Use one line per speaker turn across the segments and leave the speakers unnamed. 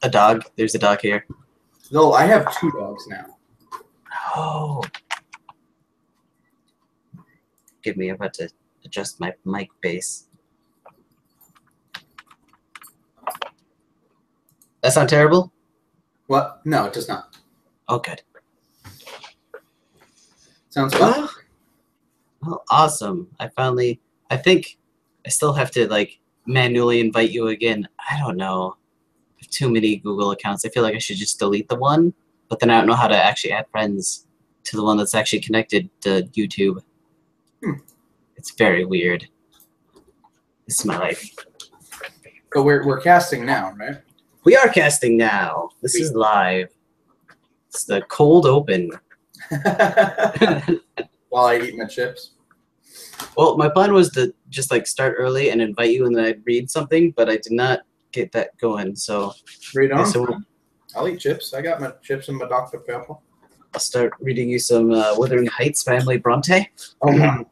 a dog. There's a dog here.
No, I have 2 dogs now.
Oh. Give me, I'm about to adjust my mic base. That sound terrible?
What? No, it does not.
Oh, good.
Sounds fun.
Well, awesome. I think I still have to, like, manually invite you again. I don't know. I have too many Google accounts. I feel like I should just delete the one, but then I don't know how to actually add friends to the one that's actually connected to YouTube. It's very weird. This is my life.
But we're casting now, right?
We are casting now. This is live. It's the cold open.
While I eat my chips.
Well, my plan was to just like start early and invite you, and then I'd read something, but I did not get that going. So
read on. I'll eat chips. I got my chips and my Dr. Pepper.
I'll start reading you some Wuthering Heights by Emily Bronte.
Oh wow.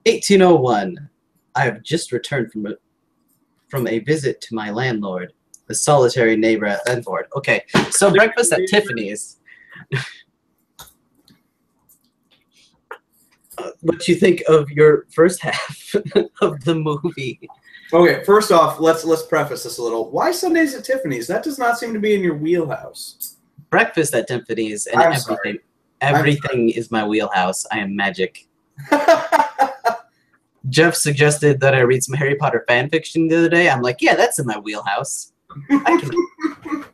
1801. I have just returned from a visit to my landlord, the solitary neighbor at Enford. Okay, so breakfast at Tiffany's. What you think of your first half of the movie?
Okay, first off, let's preface this a little. Why Sundays at Tiffany's? That does not seem to be in your wheelhouse.
Breakfast at Tiffany's and everything is my wheelhouse. I am magic. Jeff suggested that I read some Harry Potter fan fiction the other day. I'm like, yeah, that's in my wheelhouse. I can.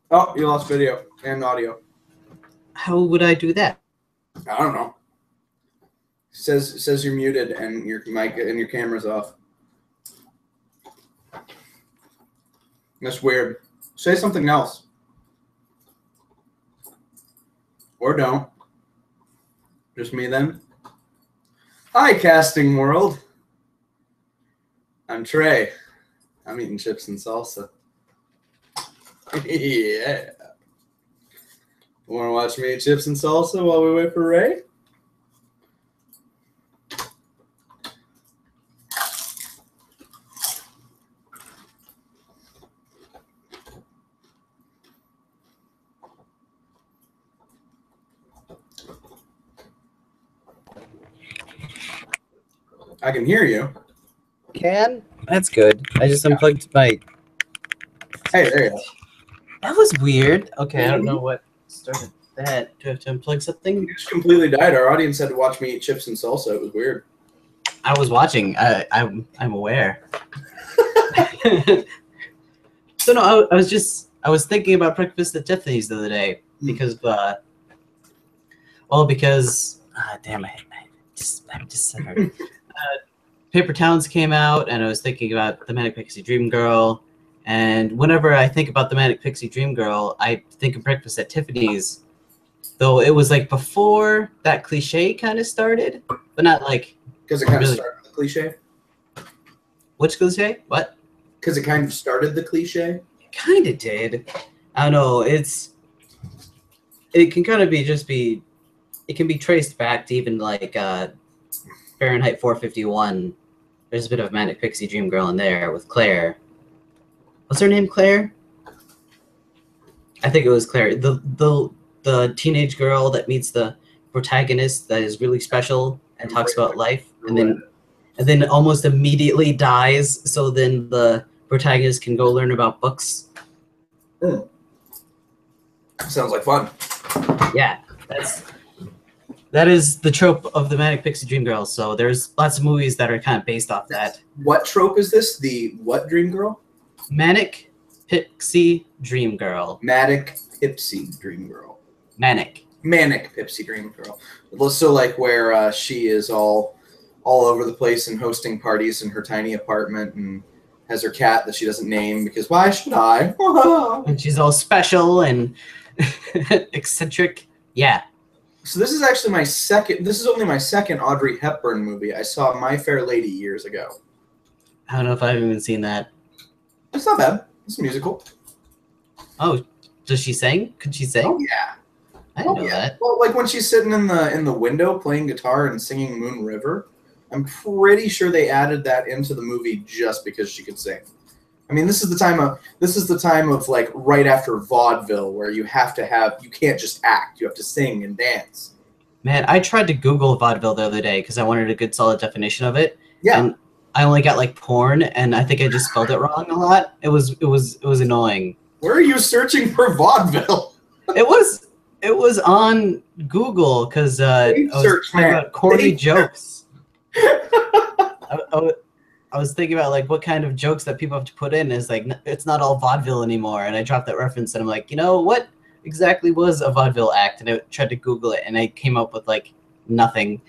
Oh, you lost video and audio.
How would I do that?
I don't know. Says you're muted and your mic and your camera's off. That's weird. Say something else. Or don't. Just me then. Hi, casting world. I'm Trey. I'm eating chips and salsa. Yeah. Want to watch me eat chips and salsa while we wait for Ray? I can hear you.
Can? That's good. I just unplugged my...
Hey, there you go.
That was weird. Okay, I don't know what started that. Do I have to unplug something?
You just completely died. Our audience had to watch me eat chips and salsa. It was weird.
I was watching. I'm aware. So no, I was thinking about breakfast at Tiffany's the other day because damn it, I'm just centered. Paper Towns came out, and I was thinking about the Manic Pixie Dream Girl. And whenever I think about the Manic Pixie Dream Girl, I think of Breakfast at Tiffany's. Though it was like before that cliche kind of started, but not like...
Because it kind of started the cliche?
Which cliche? What?
Because it kind of started the cliche?
It kind of did. I don't know. It can kind of be... It can be traced back to even like Fahrenheit 451. There's a bit of Manic Pixie Dream Girl in there with Claire. What's her name, Claire? I think it was Claire. The teenage girl that meets the protagonist that is really special and talks about life, and then almost immediately dies. So then the protagonist can go learn about books.
Sounds like fun.
Yeah, that is the trope of the Manic Pixie Dream Girl. So there's lots of movies that are kind of based off that.
What trope is this? The what Dream Girl?
Manic Pixie Dream Girl.
Manic Pixie Dream Girl.
Manic
Pixie Dream Girl. So like where she is all over the place and hosting parties in her tiny apartment and has her cat that she doesn't name because why should I?
And she's all special and eccentric. Yeah.
So this is actually this is only my second Audrey Hepburn movie. I saw My Fair Lady years ago.
I don't know if I've even seen that.
It's not bad. It's a musical.
Oh, does she sing? Could she sing?
Oh, yeah.
I didn't know that.
Well, like when she's sitting in the window playing guitar and singing Moon River, I'm pretty sure they added that into the movie just because she could sing. I mean, this is the time of like right after vaudeville where you can't just act, you have to sing and dance.
Man, I tried to Google vaudeville the other day because I wanted a good solid definition of it.
Yeah.
And I only got like porn, and I think I just spelled it wrong a lot. It was annoying.
Where are you searching for vaudeville?
It was on Google because I was thinking about corny jokes. I was thinking about like what kind of jokes that people have to put in. Is like it's not all vaudeville anymore, and I dropped that reference, and I'm like, you know what exactly was a vaudeville act? And I tried to Google it, and I came up with like nothing.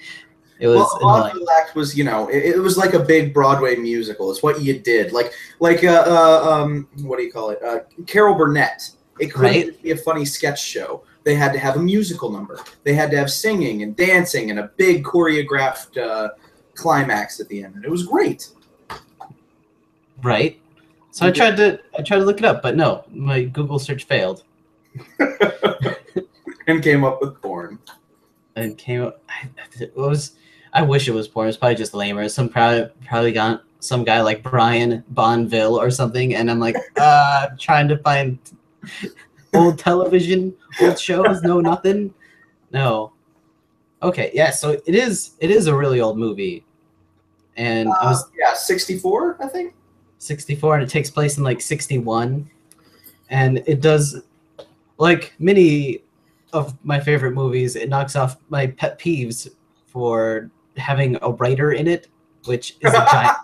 It was
a vaudeville act was, it was like a big Broadway musical. It's what you did, like what do you call it? Carol Burnett. It couldn't be a funny sketch show. They had to have a musical number. They had to have singing and dancing and a big choreographed climax at the end, and it was great.
Right. So I tried to look it up, but no, my Google search failed.
And came up with porn.
And came up. I wish it was porn. It's probably just lamer. Probably got some guy like Brian Bonville or something, and I'm like, trying to find old television, old shows. No, nothing. No. Okay, yeah. So it is a really old movie, and
64, I think.
64, and it takes place in like 61, and it does like many of my favorite movies. It knocks off my pet peeves for having a writer in it, which is a giant.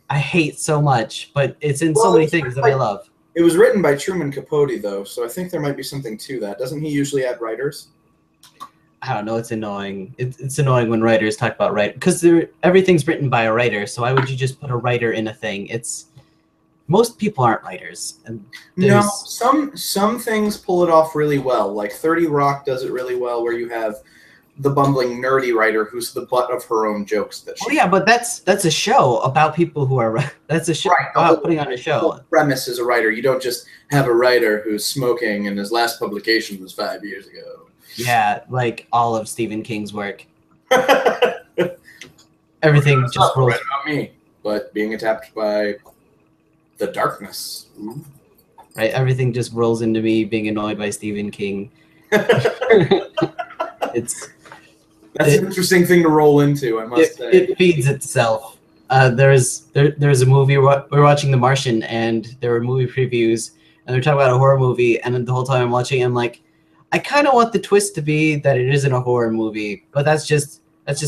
I hate so much, but it's in so many things that I love.
It was written by Truman Capote, though, so I think there might be something to that. Doesn't he usually add writers?
I don't know. It's annoying. It's annoying when writers talk about writer because everything's written by a writer. So why would you just put a writer in a thing? Most people aren't writers. And
no, some things pull it off really well. Like 30 Rock does it really well, where you have the bumbling nerdy writer who's the butt of her own jokes.
But that's a show about people who are. That's a show about putting on a show. The whole
premise is a writer. You don't just have a writer who's smoking and his last publication was 5 years ago.
Yeah, like all of Stephen King's work. Everything just rolls.
Right about me, but being attacked by the darkness. Ooh.
Right, everything just rolls into me being annoyed by Stephen King. That's
an interesting thing to roll into, I must say.
It feeds itself. There's a movie we're watching, The Martian, and there were movie previews, and they're talking about a horror movie, and then the whole time I'm watching, I'm like, I kind of want the twist to be that it isn't a horror movie, but that's just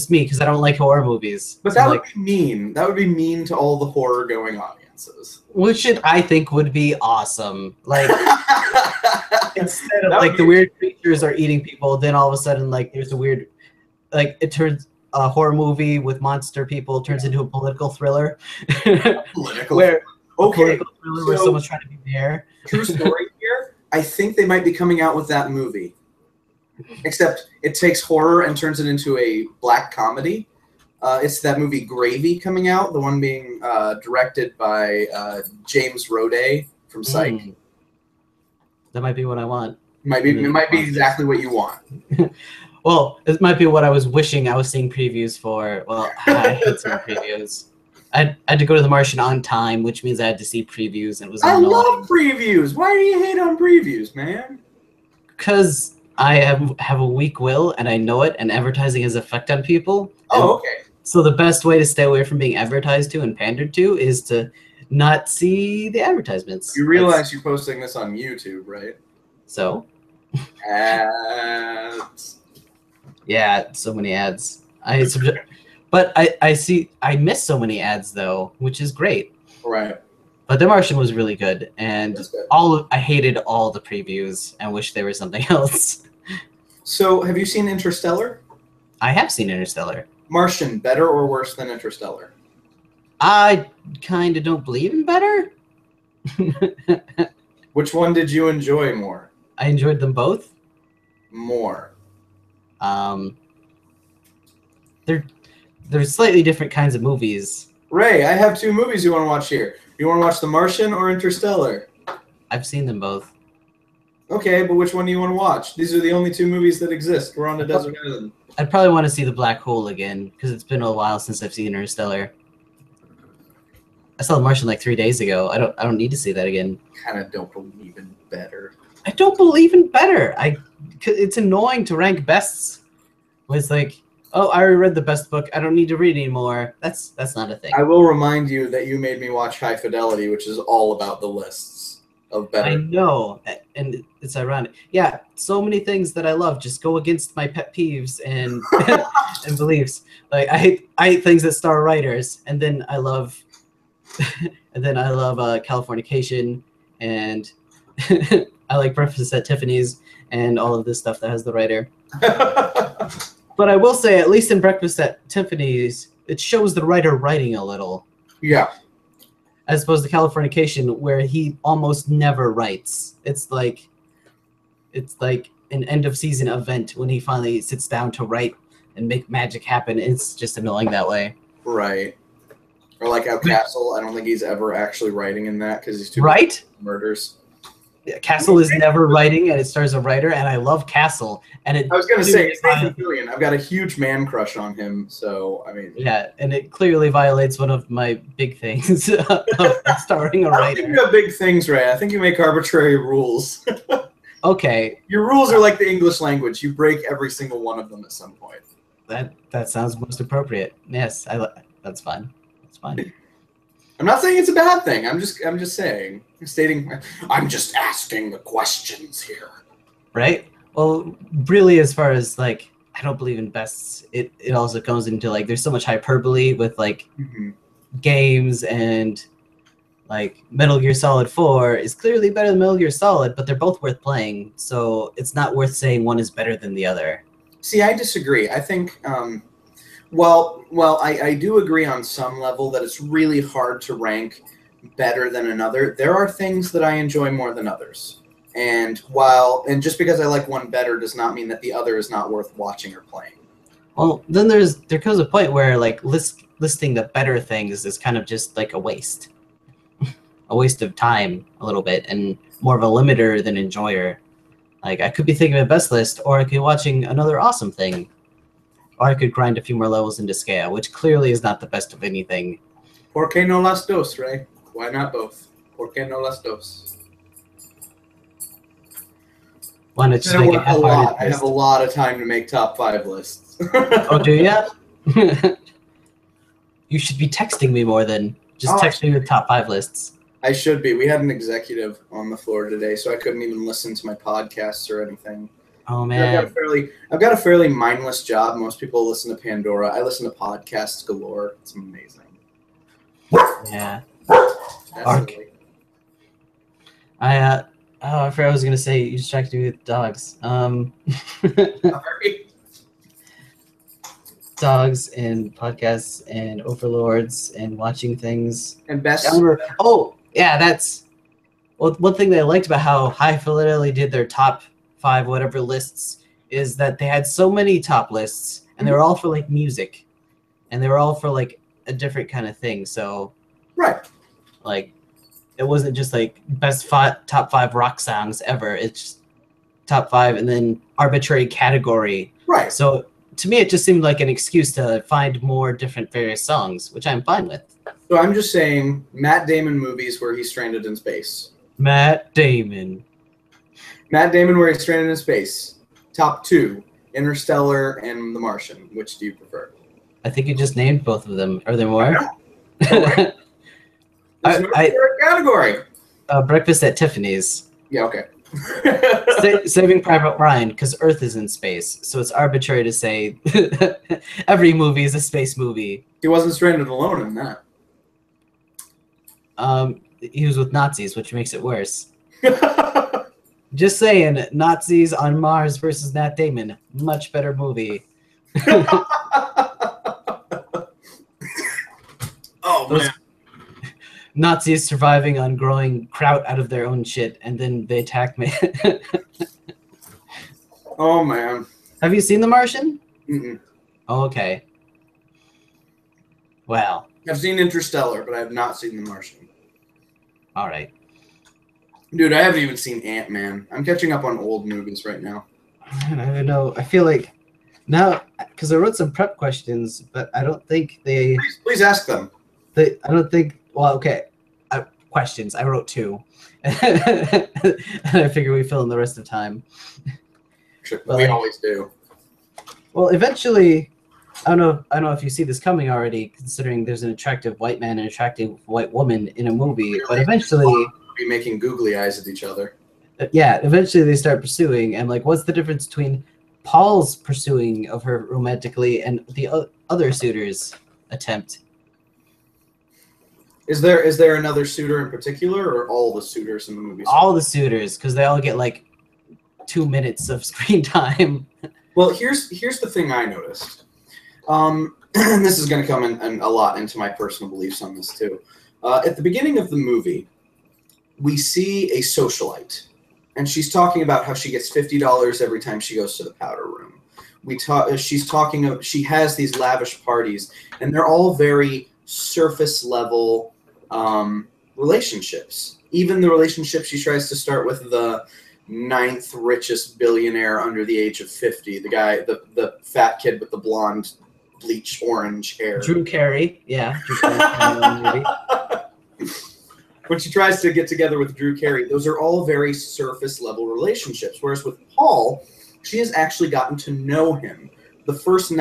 me because I don't like horror movies.
But that would be mean. That would be mean to all the horror-going audiences.
Which I think would be awesome. Like instead of like the weird creatures are eating people, then all of a sudden like there's a weird, like it turns a horror movie with monster people turns into a political thriller.
Political.
Where someone's trying to be there.
True story here. I think they might be coming out with that movie. Except it takes horror and turns it into a black comedy. It's that movie Gravy coming out, the one being directed by James Roday from Psych.
That might be what I want.
It might be exactly what you want.
Well, it might be what I was wishing I was seeing previews for. Well, I hate seeing previews. I had to go to The Martian on time, which means I had to see previews, and it was annoying. I love
previews. Why do you hate on previews, man?
Because I have a weak will, and I know it, and advertising has effect on people.
Oh, okay.
So the best way to stay away from being advertised to and pandered to is to not see the advertisements.
You realize you're posting this on YouTube, right?
So?
Ads.
Yeah, so many ads. But I miss so many ads though, which is great.
Right.
But The Martian was really good, and I hated all the previews and wish there was something else.
So, have you seen Interstellar?
I have seen Interstellar.
Martian, better or worse than Interstellar?
I kind of don't believe in better.
Which one did you enjoy more?
I enjoyed them both.
More.
They're slightly different kinds of movies.
Ray, I have two movies you want to watch here. You want to watch The Martian or Interstellar?
I've seen them both.
Okay, but which one do you want to watch? These are the only two movies that exist. We're on a desert island.
I'd probably want to see The Black Hole again because it's been a while since I've seen Interstellar. I saw The Martian like 3 days ago. I don't need to see that again.
Kind of don't believe in better.
I don't believe in better. It's annoying to rank bests. It's like, oh, I already read the best book. I don't need to read anymore. That's not a thing.
I will remind you that you made me watch High Fidelity, which is all about the lists of better.
I know, and it's ironic. Yeah, so many things that I love just go against my pet peeves and and beliefs. Like I hate things that star writers, and then I love Californication, and I like Breakfast at Tiffany's and all of this stuff that has the writer. But I will say, at least in Breakfast at Tiffany's, it shows the writer writing a little.
Yeah.
As opposed to Californication, where he almost never writes. It's like an end of season event when he finally sits down to write and make magic happen. It's just annoying that way.
Right. Or like Out Castle. I don't think he's ever actually writing in that because he's too
right.
Murders.
Yeah, Castle is never writing, and it stars a writer, and I love Castle. And I
was going to say, it's Nathan Fillion. I've got a huge man crush on him, so, I mean...
Yeah, and it clearly violates one of my big things of starring a writer.
I don't think you have big things, Ray. I think you make arbitrary rules.
Okay.
Your rules are like the English language. You break every single one of them at some point.
That sounds most appropriate. Yes, that's fine. That's fine.
I'm not saying it's a bad thing. I'm just saying. I'm just asking the questions here.
Right? Well, really, as far as like, I don't believe in bests. It also comes into like, there's so much hyperbole with like games, and like Metal Gear Solid 4 is clearly better than Metal Gear Solid, but they're both worth playing. So it's not worth saying one is better than the other.
See, I disagree. I think, I do agree on some level that it's really hard to rank better than another. There are things that I enjoy more than others. And just because I like one better does not mean that the other is not worth watching or playing.
Well, then there comes a point where like listing the better things is kind of just like a waste. A waste of time a little bit, and more of a limiter than enjoyer. Like I could be thinking of a best list, or I could be watching another awesome thing. Or I could grind a few more levels into scale, which clearly is not the best of anything.
¿Por qué no las dos, Ray? Why not both? ¿Por qué no las dos?
Why not just make it half-hearted list?
I have a lot of time to make top 5 lists.
Oh, do you? You should be texting me more than just text me with top 5 lists.
I should be. We had an executive on the floor today, so I couldn't even listen to my podcasts or anything.
Oh man,
I've got a fairly mindless job. Most people listen to Pandora. I listen to podcasts galore. It's amazing.
Yeah.
Definitely.
I forgot I was gonna say you distracted me with dogs. Dogs and podcasts and overlords and watching things.
And best.
Oh yeah, that's one thing that I liked about how High Fidelity did their top 5 whatever lists is that they had so many top lists, and they were all for like music, and they were all for like a different kind of thing. So
right,
like it wasn't just like top 5 rock songs ever. It's just top 5 and then arbitrary category.
Right.
So to me, it just seemed like an excuse to find more different various songs, which I'm fine with.
So I'm just saying Matt Damon movies where he's stranded in space.
Matt Damon
where he's stranded in space. Top 2, Interstellar and The Martian. Which do you prefer?
I think you just named both of them. Are there more?
There's no category.
Breakfast at Tiffany's.
Yeah, okay.
Saving Private Ryan, because Earth is in space, so it's arbitrary to say every movie is a space movie.
He wasn't stranded alone in that.
He was with Nazis, which makes it worse. Just saying, Nazis on Mars versus Matt Damon, much better movie.
Oh man.
Nazis surviving on growing kraut out of their own shit, and then they attack me.
Oh man.
Have you seen The Martian?
Mm-mm.
Oh, okay. Well.
I've seen Interstellar, but I have not seen The Martian.
All right.
Dude, I haven't even seen Ant-Man. I'm catching up on old movies right now.
Man, I don't know. I feel like now, because I wrote some prep questions, but I don't think they.
Please ask them.
I don't think. Well, okay. Questions. I wrote 2, and I figure we fill in the rest of time.
But we always do.
Well, eventually, I don't know if you see this coming already, considering there's an attractive white man and an attractive white woman in a movie. But eventually,
be making googly eyes at each other.
Yeah, eventually they start pursuing, and like, what's the difference between Paul's pursuing of her romantically and the other suitor's attempt?
Is there another suitor in particular, or all the suitors in the movie?
All the suitors, because they all get like 2 minutes of screen time.
Well, here's the thing I noticed. And this is going to come in a lot into my personal beliefs on this too. At the beginning of the movie, we see a socialite, and she's talking about how she gets $50 every time she goes to the powder room. She has these lavish parties, and they're all very surface level relationships. Even the relationship she tries to start with the 9th richest billionaire under the age of 50, the guy, the fat kid with the blonde bleach orange hair.
Drew Carey, yeah. Drew Carey
when she tries to get together with Drew Carey, those are all very surface level relationships. Whereas with Paul, she has actually gotten to know him. The first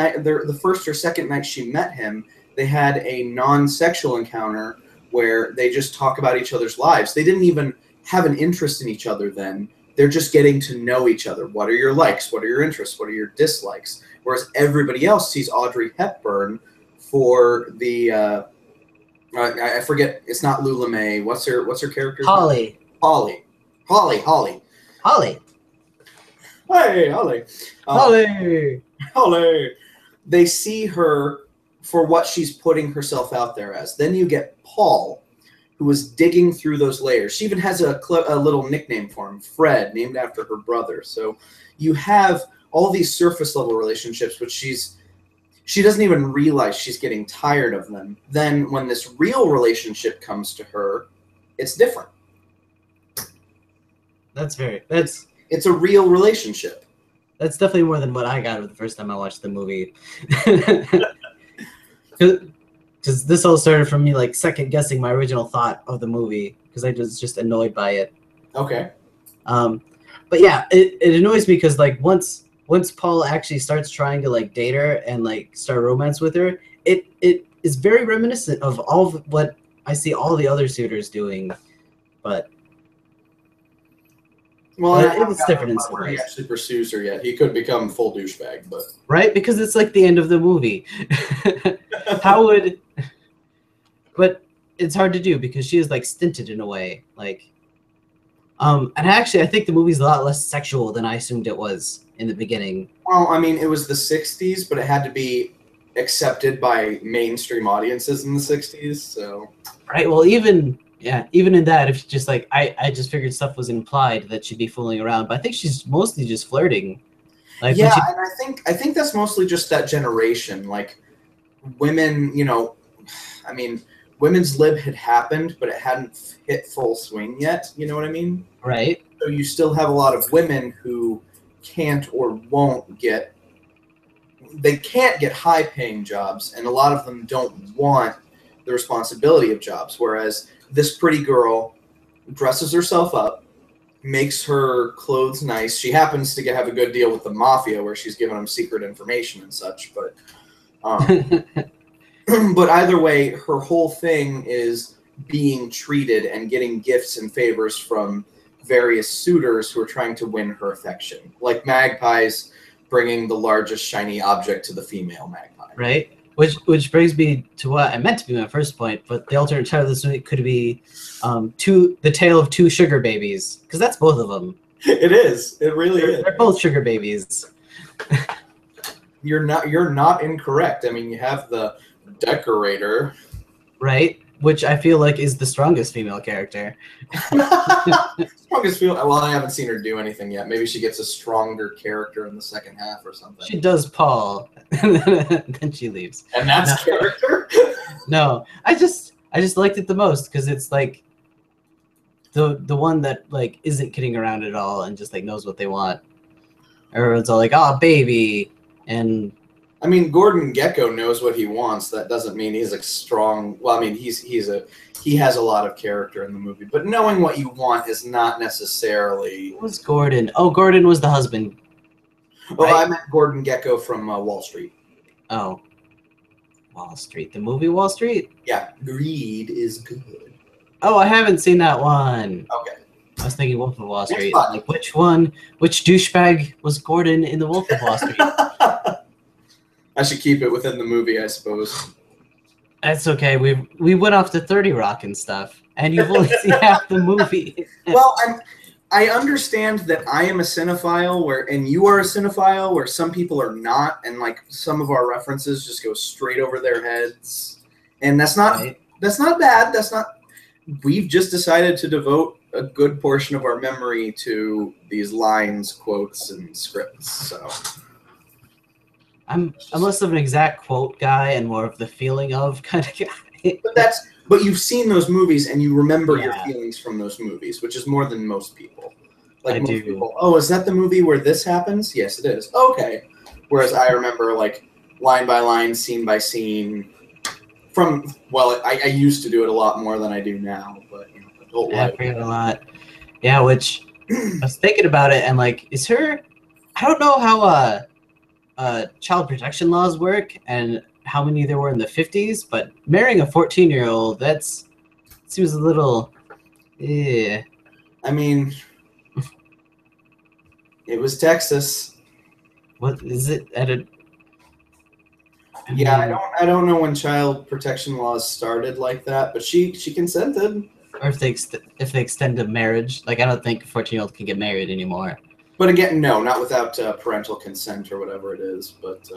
or second night she met him, they had a non-sexual encounter where they just talk about each other's lives. They didn't even have an interest in each other then. They're just getting to know each other. What are your likes? What are your interests? What are your dislikes? Whereas everybody else sees Audrey Hepburn for the I forget. It's not Lula May. What's her character?
Holly.
Holly.
Holly.
Hey, Holly. Holly. They see her for what she's putting herself out there as. Then you get Paul, who is digging through those layers. She even has a little nickname for him, Fred, named after her brother. So you have all these surface level relationships, which she doesn't even realize she's getting tired of them. Then when this real relationship comes to her, it's different. It's a real relationship.
That's definitely more than what I got the first time I watched the movie. Because this all started from me like second guessing my original thought of the movie because I was just annoyed by it.
Okay.
But yeah, it annoys me because like once Paul actually starts trying to like date her and like start romance with her, it is very reminiscent of all of what I see all the other suitors doing, but
well,
it's different in some
ways. He
ways.
Actually pursues her yet. He could become full douchebag, but
right, because it's like the end of the movie. But it's hard to do because she is like stinted in a way, like. And actually, I think the movie's a lot less sexual than I assumed it was in the beginning.
Well, I mean, it was the 60s, but it had to be accepted by mainstream audiences in the 60s, so...
Right, well, even in that, if just like, I just figured stuff was implied that she'd be fooling around, but I think she's mostly just flirting. Like,
yeah, and I think that's mostly just that generation. Like, women, you know, I mean... Women's lib had happened, but it hadn't hit full swing yet. You know what I mean?
Right.
So you still have a lot of women who can't or won't get. They can't get high-paying jobs, and a lot of them don't want the responsibility of jobs. Whereas this pretty girl dresses herself up, makes her clothes nice. She happens to have a good deal with the mafia, where she's giving them secret information and such. But. But either way, her whole thing is being treated and getting gifts and favors from various suitors who are trying to win her affection. Like magpies bringing the largest shiny object to the female magpie.
Right. Which brings me to what I meant to be my first point, but the alternate title of this movie could be The Tale of Two Sugar Babies, because that's both of them.
It is. It really is.
They're both sugar babies.
You're not incorrect. I mean, you have the decorator,
right? Which I feel like is the strongest female character.
Strongest female. Well, I haven't seen her do anything yet. Maybe she gets a stronger character in the second half or something.
She does Paul, then she leaves.
And that's character.
No, I just liked it the most because it's like the one that like isn't kidding around at all and just like knows what they want. Everyone's all like, "Oh, baby," and
I mean, Gordon Gekko knows what he wants. That doesn't mean he's a strong. Well, I mean, he has a lot of character in the movie, but knowing what you want is not necessarily.
who was Gordon? Oh, Gordon was the husband.
Oh,
Right?
I meant Gordon Gekko from Wall Street.
Oh, Wall Street, the movie Wall Street.
Yeah, greed is good.
Oh, I haven't seen that one.
Okay.
I was thinking Wolf of Wall
It's
Street.
fun.
Like, which one? Which douchebag was Gordon in the Wolf of Wall Street?
I should keep it within the movie, I suppose.
That's okay. We went off to 30 Rock and stuff, and you've only seen half the movie.
Well, I understand that I am a cinephile, and you are a cinephile, where some people are not, and like some of our references just go straight over their heads, and that's not
Right.
that's not bad. That's not. We've just decided to devote a good portion of our memory to these lines, quotes, and scripts. So
I'm less of an exact quote guy and more of the feeling of kind of guy.
but you've seen those movies and you remember your
Yeah.
feelings from those movies, which is more than most people. Like
I
most
do.
people, oh, is that the movie where this happens? Yes, it is. Okay. Whereas I remember like line by line, scene by scene. I used to do it a lot more than I do now, but adult
Yeah, I
life.
forget a lot. Yeah, which I was thinking about it and like, is her? I don't know how child protection laws work and how many there were in the 50s, but marrying a 14-year-old seems a little. Yeah.
I mean, it was Texas.
What is it at a?
Yeah, I don't know when child protection laws started like that, but she consented.
Or if they extend to marriage, like I don't think a 14-year-old can get married anymore.
But again, no, not without parental consent or whatever it is. But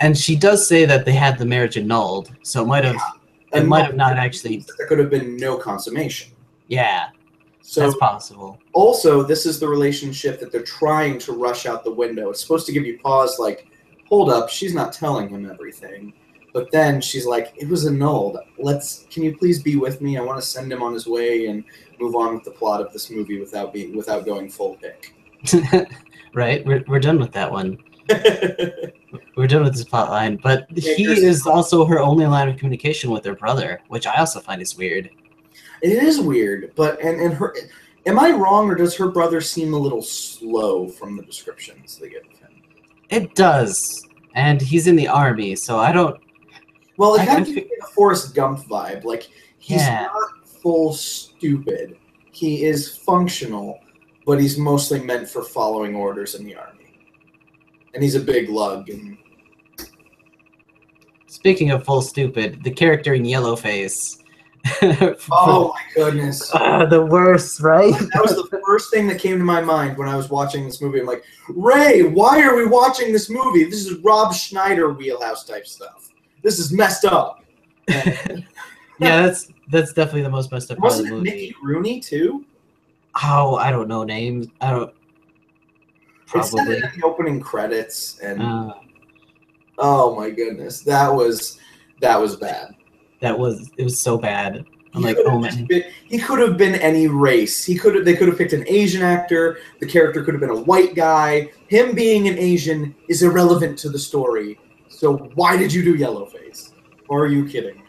And she does say that they had the marriage annulled, so it might have not actually.
There could have been no consummation.
Yeah,
So
that's possible.
also, this is the relationship that they're trying to rush out the window. It's supposed to give you pause, like, hold up, she's not telling him everything. But then she's like, it was annulled. Can you please be with me? I want to send him on his way and move on with the plot of this movie without going full pick.
Right, we're done with that one. We're done with this plot line, but
Yeah,
he is also her only line of communication with her brother, which I also find is weird.
It is weird, but and her, am I wrong, or does her brother seem a little slow from the descriptions they give of him?
It does, and he's in the army, so I don't.
Well, it
I
kind of
can
gives me a Forrest Gump vibe. Like, he's
Yeah.
not full stupid. He is functional, but he's mostly meant for following orders in the army. And he's a big lug. And
Speaking of full stupid, the character in Yellowface.
oh my goodness.
The worst, right?
That was the first thing that came to my mind when I was watching this movie. I'm like, Ray, why are we watching this movie? This is Rob Schneider wheelhouse type stuff. This is messed up. And
Yeah, that's definitely the most messed up part of
wasn't
the
it
movie.
Mickey Rooney too?
Oh, I don't know names. I don't.
It said
Probably.
it in the opening credits, and
Uh,
oh my goodness, that was bad.
it was so bad. I'm like,
could have
oh
just
man.
he could have been any race. They could have picked an Asian actor. The character could have been a white guy. Him being an Asian is irrelevant to the story. So why did you do Yellowface? Or are you kidding?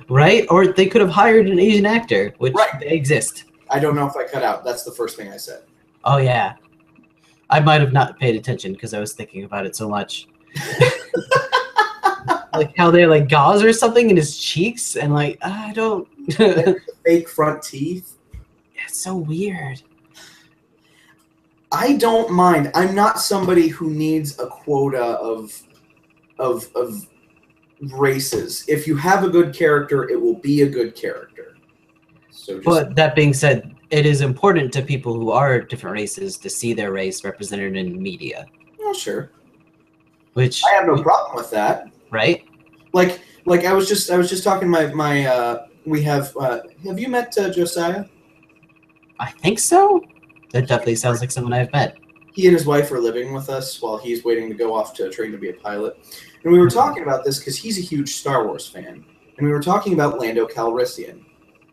Right? Or they could have hired an Asian actor, which
Right.
they exist.
I don't know if I cut out. That's the first thing I said.
Oh yeah. I might have not paid attention because I was thinking about it so much. Like how they like gauze or something in his cheeks and like I don't.
Fake front teeth.
It's so weird.
I don't mind. I'm not somebody who needs a quota of races. If you have a good character, it will be a good character. So just,
But that being said, it is important to people who are different races to see their race represented in media.
oh, sure.
Which
I have no problem with that.
right?
Like I was just talking to my we have you met Josiah?
I think so. That definitely sounds like someone I've met.
He and his wife are living with us while he's waiting to go off to train to be a pilot. And we were talking about this because he's a huge Star Wars fan. And we were talking about Lando Calrissian.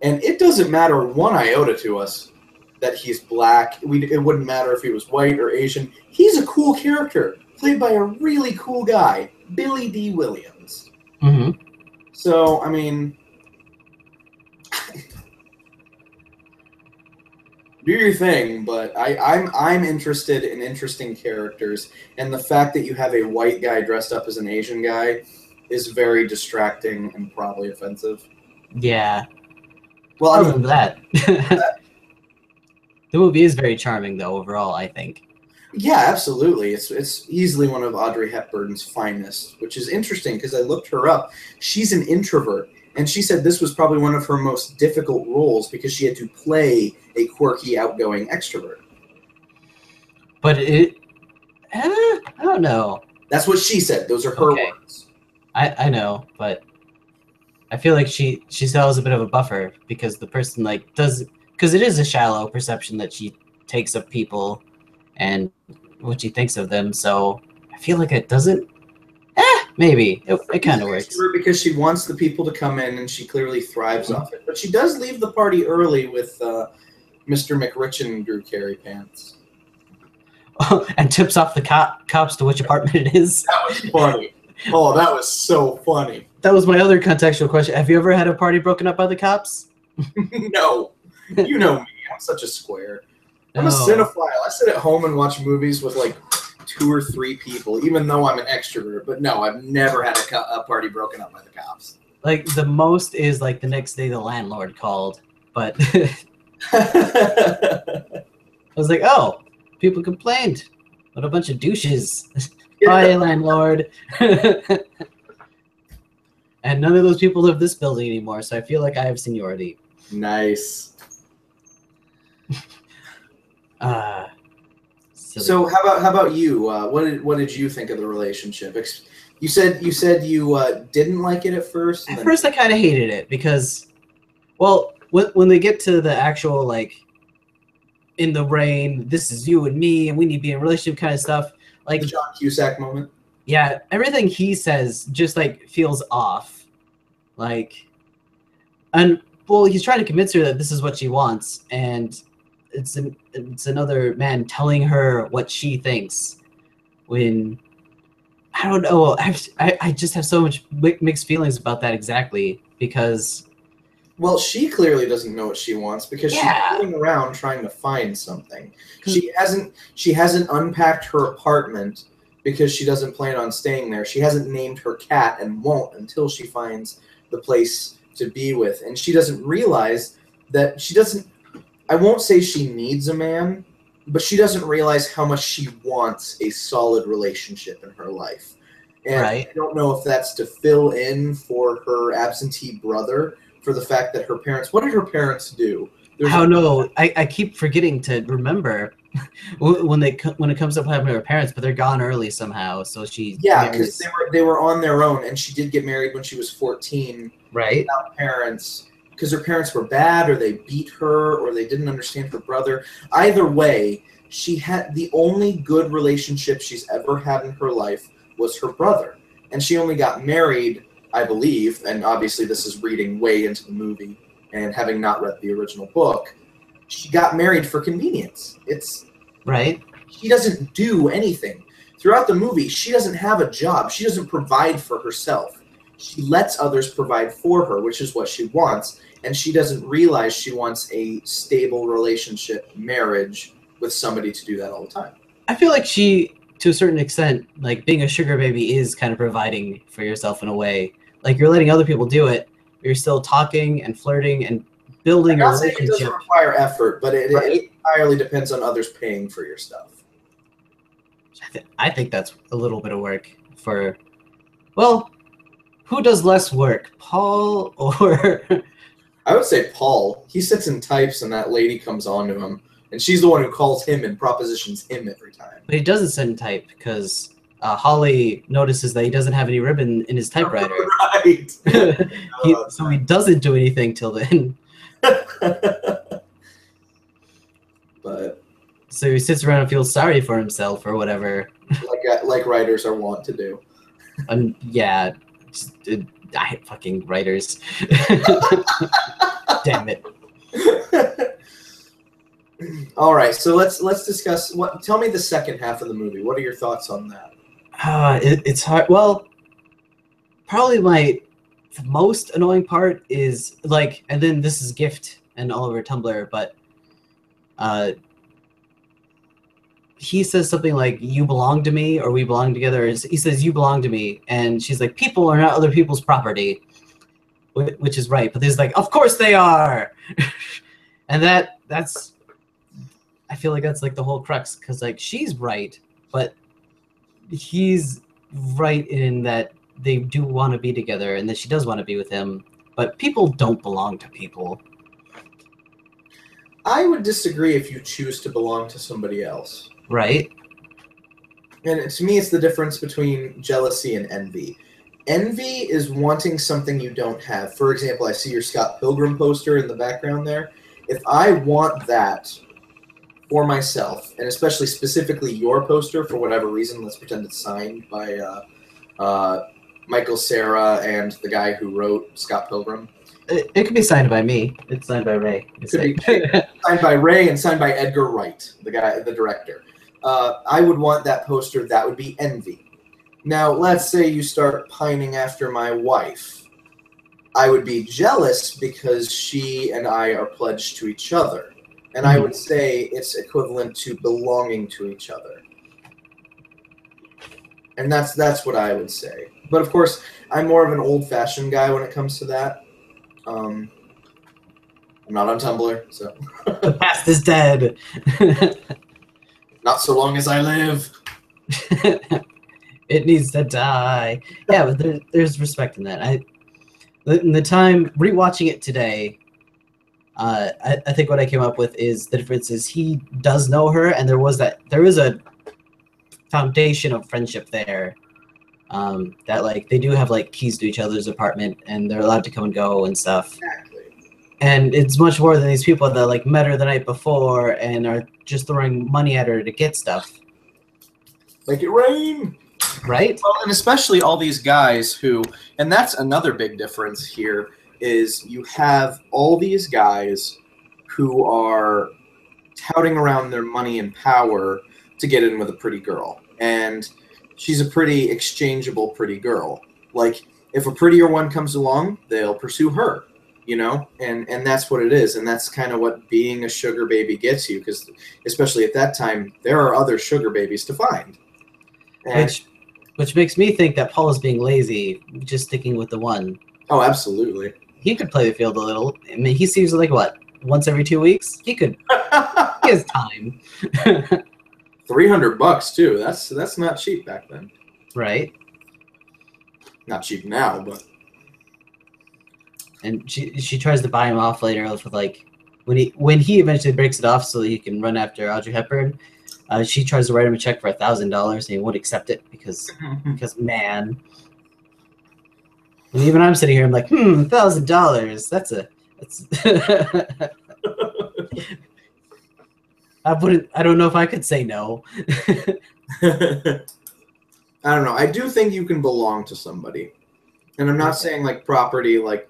And it doesn't matter one iota to us that he's black. It wouldn't matter if he was white or Asian. He's a cool character, played by a really cool guy, Billy D. Williams.
Mm-hmm.
So, I mean, do your thing, but I'm interested in interesting characters, and the fact that you have a white guy dressed up as an Asian guy is very distracting and probably offensive.
Yeah.
Well,
Other than that, the movie is very charming, though, overall, I think.
yeah, absolutely. It's easily one of Audrey Hepburn's finest, which is interesting because I looked her up. She's an introvert, and she said this was probably one of her most difficult roles because she had to play a quirky, outgoing extrovert.
But I don't know.
That's what she said. Those are her words.
I know, but I feel like she still has a bit of a buffer because the person because it is a shallow perception that she takes of people and what she thinks of them. So I feel like it doesn't. Maybe it kind of works
because she wants the people to come in and she clearly thrives off it. But she does leave the party early with Mr. McRitchin Drew Carey pants.
And tips off the cops to which apartment it is.
That was funny. Oh, that was so funny.
That was my other contextual question. Have you ever had a party broken up by the cops?
No. You know me. I'm such a square. I'm a cinephile. I sit at home and watch movies with like 2 or 3 people, even though I'm an extrovert. But no, I've never had a party broken up by the cops.
Like, the most is like the next day the landlord called. But I was like, oh, people complained. What a bunch of douches. Bye, landlord. And none of those people live this building anymore, so I feel like I have seniority.
Nice.
So
how about you? What did you think of the relationship? You said you didn't like it at first.
At first, I kind of hated it because, well, when they get to the actual like, in the rain, this is you and me, and we need to be in a relationship kind of stuff. Like
the John Cusack moment.
Yeah, everything he says just like feels off. Like, and well, he's trying to convince her that this is what she wants, and it's another man telling her what she thinks. When I don't know, I just have so much mixed feelings about that exactly because.
Well, she clearly doesn't know what she wants because she's going around trying to find something. She hasn't unpacked her apartment because she doesn't plan on staying there. She hasn't named her cat and won't until she finds the place to be with. And she doesn't realize that she doesn't. I won't say she needs a man, but she doesn't realize how much she wants a solid relationship in her life. And I don't know if that's to fill in for her absentee brother. For the fact that her parents, what did her parents do?
I don't know. I keep forgetting to remember when it comes up having her parents, but they're gone early somehow. So
because they were on their own, and she did get married when she was 14,
right?
Without parents, because her parents were bad, or they beat her, or they didn't understand her brother. Either way, she had the only good relationship she's ever had in her life was her brother, and she only got married, I believe, and obviously this is reading way into the movie and having not read the original book, she got married for convenience. It's
right.
She doesn't do anything. Throughout the movie, she doesn't have a job. She doesn't provide for herself. She lets others provide for her, which is what she wants, and she doesn't realize she wants a stable relationship, marriage, with somebody to do that all the time.
I feel like she, to a certain extent, like being a sugar baby is kind of providing for yourself in a way. Like you're letting other people do it, but you're still talking and flirting and building a relationship.
It doesn't require effort, but it entirely depends on others paying for your stuff.
I think that's a little bit of work for, well, who does less work, Paul or?
I would say Paul. He sits and types, and that lady comes on to him, and she's the one who calls him and propositions him every time.
But he doesn't sit and type because Holly notices that he doesn't have any ribbon in his typewriter.
Right.
So he doesn't do anything till then.
But
so he sits around and feels sorry for himself or whatever.
Like writers are wont to do.
Yeah, I hate fucking writers. Damn it.
All right, so let's discuss what. Tell me the second half of the movie. What are your thoughts on that?
It's hard. Well, probably the most annoying part is like, and then this is gift and all over Tumblr, but he says something like, "You belong to me," or "We belong together." He says, "You belong to me," and she's like, "People are not other people's property," which is right. But he's like, "Of course they are," and that's. I feel like that's like the whole crux, because like she's right, but he's right in that they do want to be together and that she does want to be with him, but people don't belong to people.
I would disagree if you choose to belong to somebody else.
Right?
And to me, it's the difference between jealousy and envy. Envy is wanting something you don't have. For example, I see your Scott Pilgrim poster in the background there. If I want that for myself, and especially specifically your poster, for whatever reason, let's pretend it's signed by Michael Cera and the guy who wrote Scott Pilgrim.
It could be signed by me. It's signed by Ray.
It could be signed by Ray and signed by Edgar Wright, the director. I would want that poster. That would be envy. Now, let's say you start pining after my wife. I would be jealous because she and I are pledged to each other. And I would say it's equivalent to belonging to each other. And that's what I would say. But of course, I'm more of an old-fashioned guy when it comes to that. I'm not on Tumblr, so.
The past is dead.
Not so long as I live.
It needs to die. Yeah, but there's respect in that. In the time rewatching it today, I think what I came up with is the difference is he does know her, and there is a foundation of friendship there. That like they do have like keys to each other's apartment, and they're allowed to come and go and stuff.
Exactly.
And it's much more than these people that like met her the night before and are just throwing money at her to get stuff.
Make it rain.
Right?
Well, and especially all these guys who, and that's another big difference here, is you have all these guys who are touting around their money and power to get in with a pretty girl. And she's a pretty exchangeable pretty girl. Like, if a prettier one comes along, they'll pursue her, you know? And that's what it is. And that's kind of what being a sugar baby gets you, because especially at that time, there are other sugar babies to find. And,
which makes me think that Paul is being lazy, just sticking with the one.
Oh, absolutely.
He could play the field a little. I mean, he seems like, what, once every 2 weeks? He could. He has time.
$300 too. That's not cheap back then.
Right.
Not cheap now, but.
And she tries to buy him off later with like when he eventually breaks it off so that he can run after Audrey Hepburn. She tries to write him a check for $1,000 and he won't accept it because man. And even I'm sitting here, I'm like, $1,000. That's I don't know if I could say no.
I don't know. I do think you can belong to somebody. And I'm not saying like property, like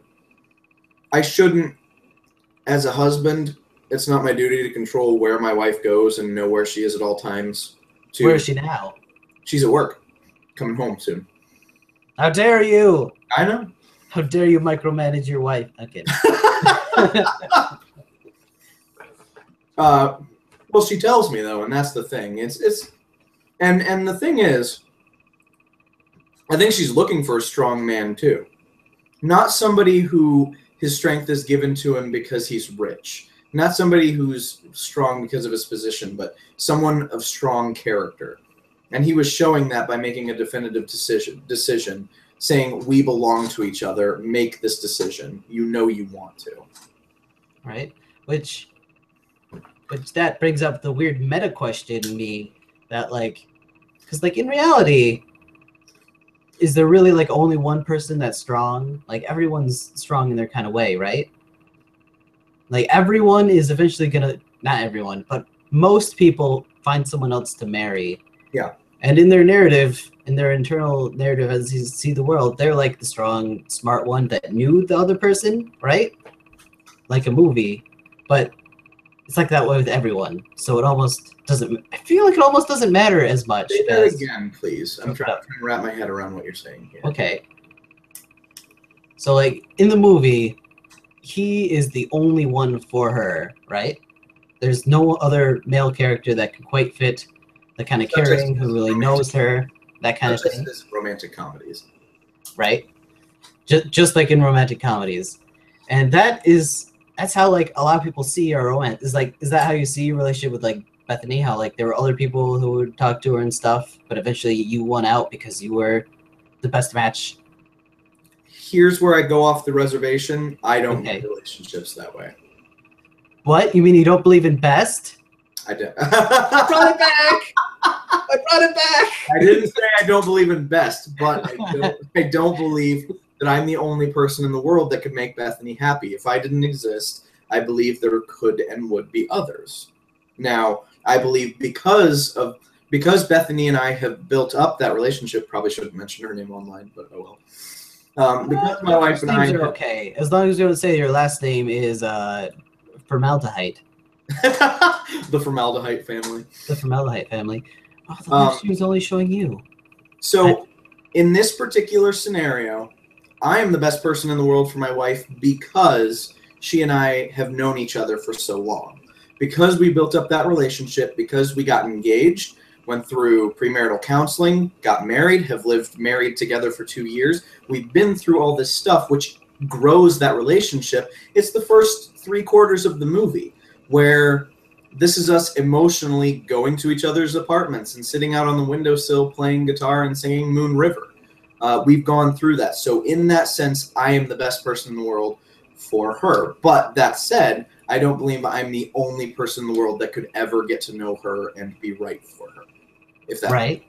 I shouldn't, as a husband, it's not my duty to control where my wife goes and know where she is at all times.
Where is she now?
She's at work. Coming home soon.
How dare you?
I know.
How dare you micromanage your wife? Okay.
Well, she tells me though, and that's the thing. And the thing is, I think she's looking for a strong man too, not somebody who his strength is given to him because he's rich, not somebody who's strong because of his position, but someone of strong character. And he was showing that by making a definitive decision, saying, we belong to each other, make this decision. You know you want to.
Right? Which that brings up the weird meta question in me that, like, because, like, in reality, is there really, like, only one person that's strong? Like, everyone's strong in their kind of way, right? Like, everyone is eventually gonna, not everyone, but most people find someone else to marry.
Yeah.
And in their narrative, in their internal narrative as you see the world, they're like the strong, smart one that knew the other person, right? like a movie, but it's like that way with everyone. So it almost doesn't. I feel like it almost doesn't matter as much.
Say that again, please. I'm trying to wrap my head around what you're saying here.
Okay. So like in the movie, he is the only one for her, right? There's no other male character that can quite fit the kind of caring, who really knows her, that kind of thing.
Just romantic comedies,
right? Just like in romantic comedies, and that's how like a lot of people see a romance. Is that how you see your relationship with like Bethany? How like there were other people who would talk to her and stuff, but eventually you won out because you were the best match.
Here's where I go off the reservation. I don't view relationships that way.
What? You mean you don't believe in best?
I do.
I brought it back. I brought it back.
I didn't say I don't believe in best, but I don't believe that I'm the only person in the world that could make Bethany happy. If I didn't exist, I believe there could and would be others. Now, I believe because Bethany and I have built up that relationship, probably shouldn't mention her name online, but oh well. Because my wife and I
are okay, as long as you don't say your last name is Formaldehyde.
The Formaldehyde family.
The Formaldehyde family. Oh, the live stream is only showing you.
So, in this particular scenario, I am the best person in the world for my wife because she and I have known each other for so long. Because we built up that relationship, because we got engaged, went through premarital counseling, got married, have lived married together for 2 years. We've been through all this stuff, which grows that relationship. It's the first 3/4 of the movie where this is us emotionally going to each other's apartments and sitting out on the windowsill playing guitar and singing Moon River. We've gone through that. So in that sense, I am the best person in the world for her. But that said, I don't believe I'm the only person in the world that could ever get to know her and be right for her. If that
right.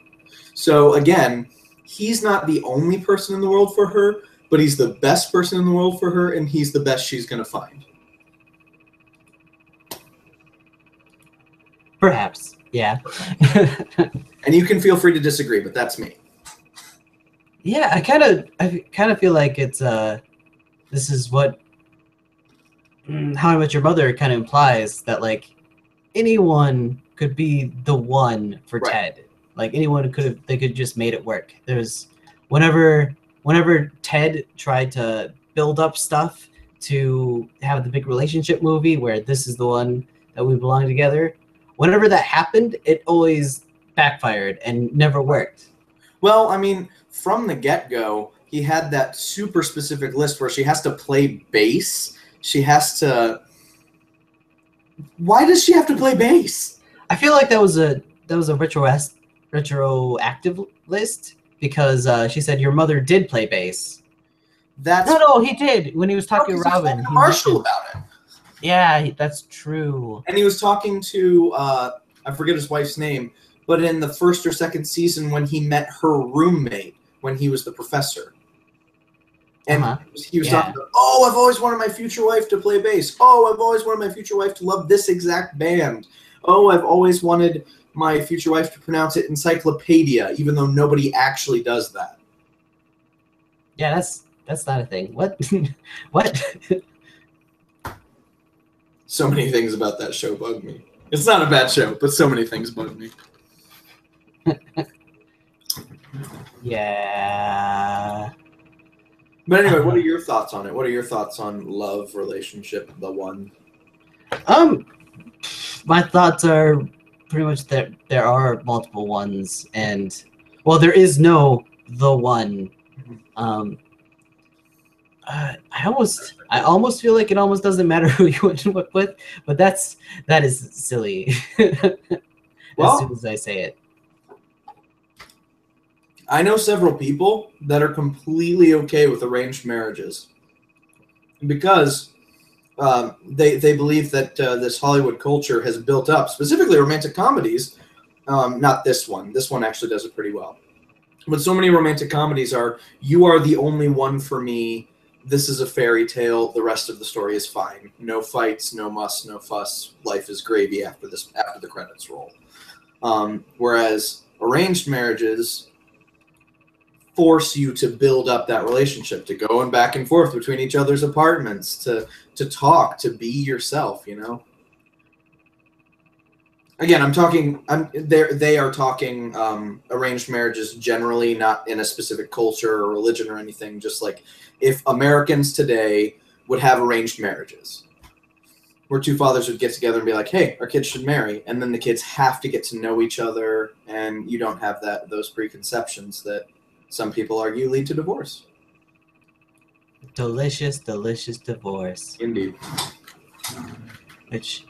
So again, he's not the only person in the world for her, but he's the best person in the world for her, and he's the best she's going to find.
Perhaps, yeah.
And you can feel free to disagree, but that's me.
Yeah, I kind of feel like it's this is what How I Met Your Mother kind of implies, that like anyone could be the one for Ted. Like anyone they could just made it work. There's whenever Ted tried to build up stuff to have the big relationship movie where this is the one that we belong together, whenever that happened, it always backfired and never worked.
Well, I mean, from the get-go, he had that super specific list where she has to play bass. She has to... Why does she have to play bass?
I feel like that was a retroactive list because she said your mother did play bass. No, he did. When he was talking to Robin,
he Marshall about it.
Yeah, that's true.
And he was talking to I forget his wife's name, but in the first or second season when he met her roommate when he was the professor. And he was talking about, oh, I've always wanted my future wife to play bass. Oh, I've always wanted my future wife to love this exact band. Oh, I've always wanted my future wife to pronounce it encyclopedia, even though nobody actually does that.
Yeah, that's not a thing. What? What?
So many things about that show bug me. It's not a bad show, but so many things bug me.
Yeah.
But anyway, what are your thoughts on it? What are your thoughts on love, relationship, the one?
My thoughts are pretty much that there are multiple ones, and well, there is no the one. I almost feel like it almost doesn't matter who you went with, but that is silly. As soon as I say it.
I know several people that are completely okay with arranged marriages because they believe that this Hollywood culture has built up, specifically romantic comedies. Not this one. This one actually does it pretty well. But so many romantic comedies are, you are the only one for me. This is a fairy tale. The rest of the story is fine. No fights, no muss, no fuss. Life is gravy after the credits roll. Whereas arranged marriages, force you to build up that relationship, to going back and forth between each other's apartments, to talk, to be yourself, you know? Again, they are talking arranged marriages generally, not in a specific culture or religion or anything, just like if Americans today would have arranged marriages, where two fathers would get together and be like, hey, our kids should marry, and then the kids have to get to know each other, and you don't have those preconceptions that some people argue lead to divorce.
Delicious, delicious divorce.
Indeed.
Which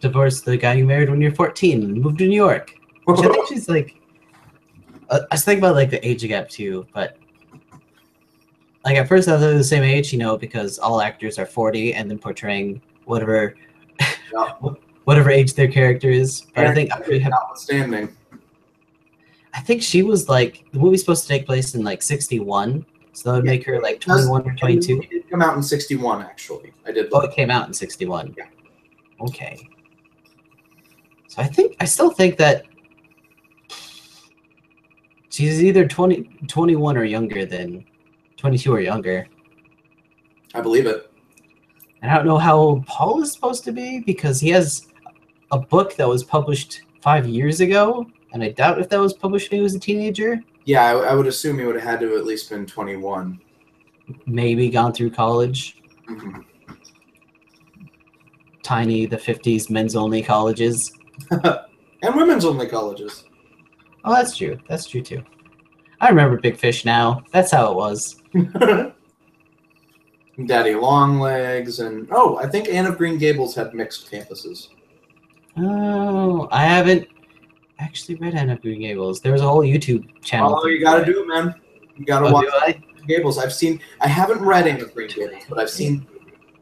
divorced the guy you married when you're 14 and moved to New York. Which I think she's like, I was thinking about like the age gap too, but like at first I thought they were the same age, you know, because all actors are 40 and then portraying whatever whatever age their character is. But I think
notwithstanding,
I think she was like, the movie's supposed to take place in like 61, so that would make her like 21 or 22.
It did come out in 61, actually. I did.
Oh, it came out in 61.
Yeah.
Okay. So I still think that she's either 21 or younger than 22 or younger.
I believe it.
And I don't know how old Paul is supposed to be because he has a book that was published 5 years ago. And I doubt if that was published when he was a teenager.
Yeah, I would assume he would have had to have at least been 21.
Maybe gone through college.
Mm-hmm.
Tiny, the 50s men's only colleges.
And women's only colleges.
Oh, that's true. That's true too. I remember Big Fish now. That's how it was.
Daddy Longlegs and I think Anne of Green Gables had mixed campuses.
Oh, I haven't actually read Anne of Green Gables. There was a whole YouTube channel.
Oh, you gotta do it, man. You gotta watch Gables. I haven't read Anne of Green Gables, but I've seen.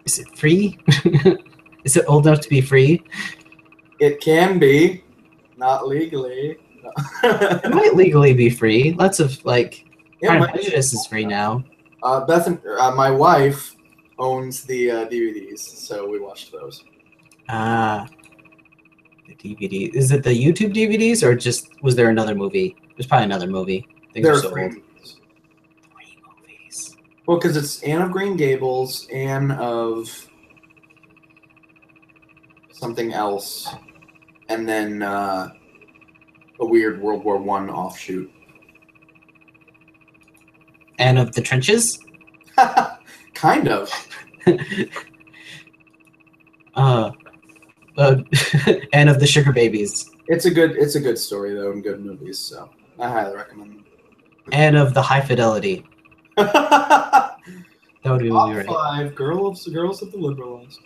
Is it free? Is it old enough to be free?
It can be, not legally.
It might legally be free. Lots of like, Pride and Prejudice is free now.
My wife owns the DVDs, so we watched those.
The DVD. Is it the YouTube DVDs or just was there another movie? There's probably another movie.
There are 3 movies.
3 movies.
Well, because it's Anne of Green Gables, Anne of something else, and then a weird World War I offshoot.
Anne of the Trenches?
Kind of.
Anne of the Sugar Babies.
It's a good story though, and good movies, so I highly recommend them.
Anne of the High Fidelity. That would be a movie, right?
5 girls of the liberal arts.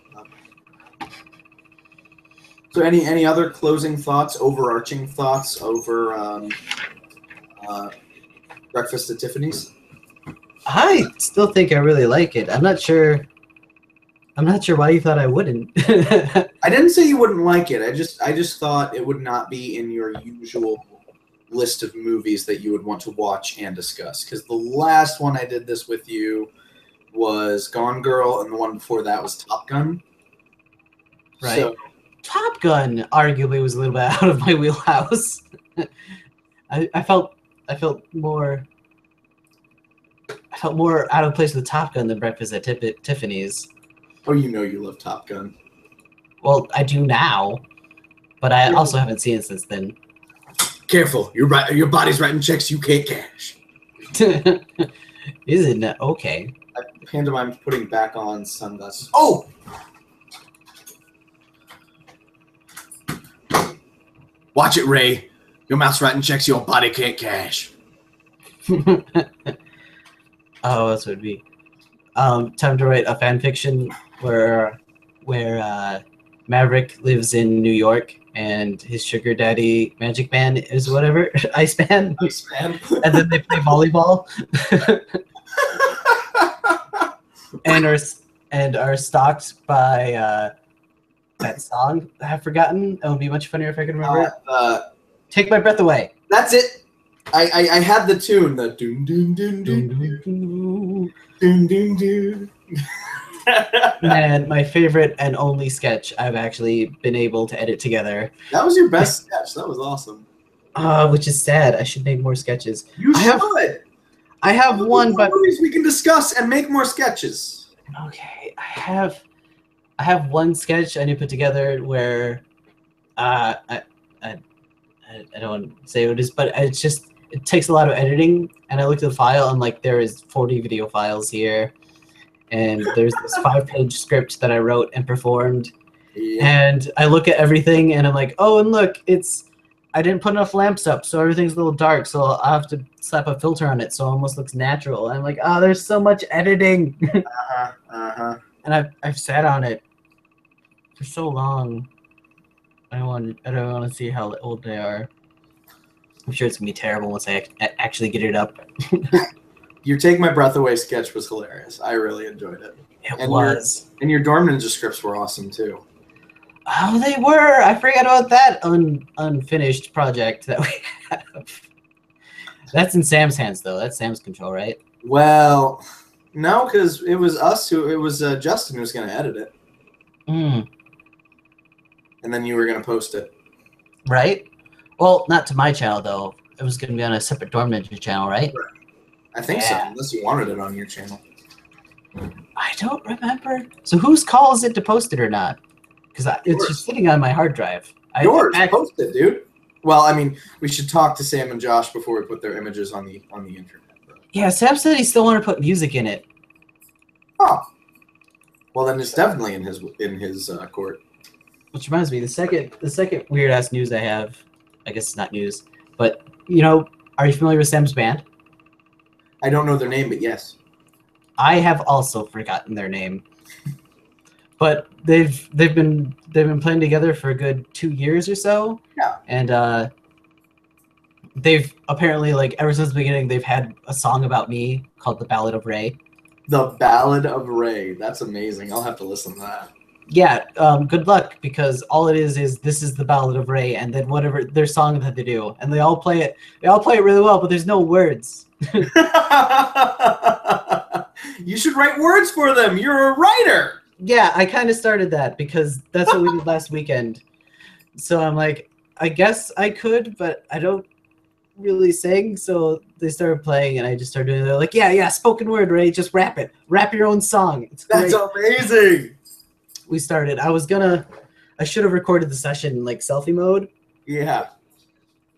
So any other closing thoughts, overarching thoughts over Breakfast at Tiffany's?
I still think I really like it. I'm not sure why you thought I wouldn't.
I didn't say you wouldn't like it. I just thought it would not be in your usual list of movies that you would want to watch and discuss. Because the last one I did this with you was Gone Girl, and the one before that was Top Gun.
Right.
So,
Top Gun arguably was a little bit out of my wheelhouse. I felt more out of place with Top Gun than Breakfast at Tiffany's.
Oh, you know you love Top Gun.
Well, I do now, but I also haven't seen it since then.
Careful, your body's writing checks you can't cash.
Isn't it? Okay.
Pantomime's putting back on sunglasses. Oh! Watch it, Ray. Your mouth's writing checks your body can't cash.
Oh, that's what it'd be. Time to write a fan fiction where Maverick lives in New York and his sugar daddy Magic Man is whatever Iceman.
Iceman.
And then they play volleyball. and are stalked by that song I have forgotten. It would be much funnier if I could remember it. Take My Breath Away.
That's it. I had the tune, the doon doon doon doon doon doon doon doon.
And my favorite and only sketch I've actually been able to edit together.
That was your best sketch. That was awesome.
which is sad. I should make more sketches.
You
I
should.
have one, but
movies we can discuss and make more sketches.
okay, I have one sketch I need to put together where I don't want to say what it is, but it's just it takes a lot of editing. And I looked at the file and like there is 40 video files here, and there's this 5-page script that I wrote and performed.
Yeah.
And I look at everything and I'm like, oh, and look, I didn't put enough lamps up, so everything's a little dark. So I have to slap a filter on it so it almost looks natural. And I'm like, oh, there's so much editing. And I've sat on it for so long. I don't want to see how old they are. I'm sure it's gonna be terrible once I actually get it up.
Your Take My Breath Away sketch was hilarious. I really enjoyed it.
It was.
And your Dorm Ninja scripts were awesome too.
Oh, they were. I forgot about that unfinished project that we have. That's in Sam's hands, though. That's Sam's control, right?
Well, no, because it was Justin who was going to edit it.
Mm.
And then you were going to post it.
Right? Well, not to my channel, though. It was going to be on a separate Dorm Ninja channel, right?
I think so, unless you wanted it on your channel.
I don't remember. So whose call is it to post it or not? Because it's just sitting on my hard drive.
Yours. Post it, dude. Well, I mean, we should talk to Sam and Josh before we put their images on the internet.
Yeah, Sam said he still wanted to put music in it.
Oh. Well, then it's definitely in his court.
Which reminds me, the second weird ass news I have, I guess it's not news, but are you familiar with Sam's band?
I don't know their name, but yes.
I have also forgotten their name. But they've been playing together for a good 2 years or so.
Yeah.
And they've apparently, like, ever since the beginning, they've had a song about me called "The Ballad of Ray."
The Ballad of Ray. That's amazing. I'll have to listen to that.
Yeah. Good luck, because all it is this is the Ballad of Ray, and then whatever their song that they do, and they all play it. They all play it really well, but there's no words.
You should write words for them. You're a writer.
Yeah, I kind of started that because that's what we did last weekend. So I'm like, I guess I could, but I don't really sing. So they started playing, and I just started doing it. They're like, yeah, spoken word, Ray. Just rap it. Rap your own song. It's great.
That's amazing.
We started. I should have recorded the session in like selfie mode.
Yeah.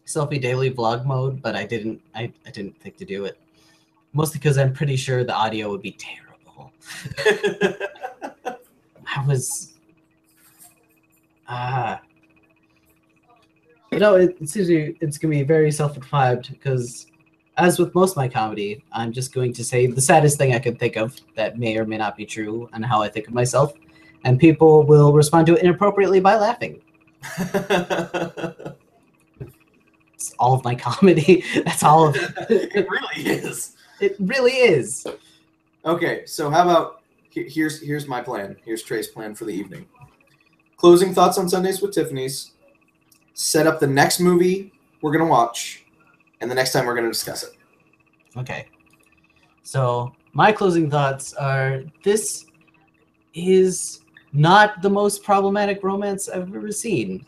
Selfie daily vlog mode, but I didn't think to do it. Mostly because I'm pretty sure the audio would be terrible. It seems it's going to be very self-inflicted because, as with most of my comedy, I'm just going to say the saddest thing I can think of that may or may not be true and how I think of myself, and people will respond to it inappropriately by laughing. It's all of my comedy. That's all of it.
It really is.
It really is.
Okay, so how about here's my plan. Here's Trey's plan for the evening. Closing thoughts on Sundays with Tiffany's. Set up the next movie we're going to watch, and the next time we're going to discuss it.
Okay. So my closing thoughts are, this is not the most problematic romance I've ever seen.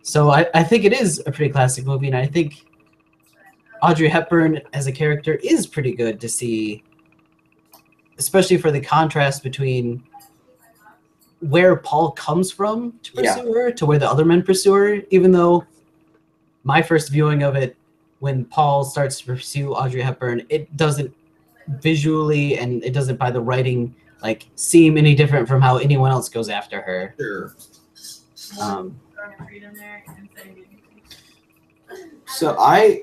So I think it is a pretty classic movie, and I think Audrey Hepburn as a character is pretty good to see, especially for the contrast between where Paul comes from to pursue her to where the other men pursue her, even though my first viewing of it, when Paul starts to pursue Audrey Hepburn, it doesn't visually and it doesn't by the writing like seem any different from how anyone else goes after her.
Sure. So I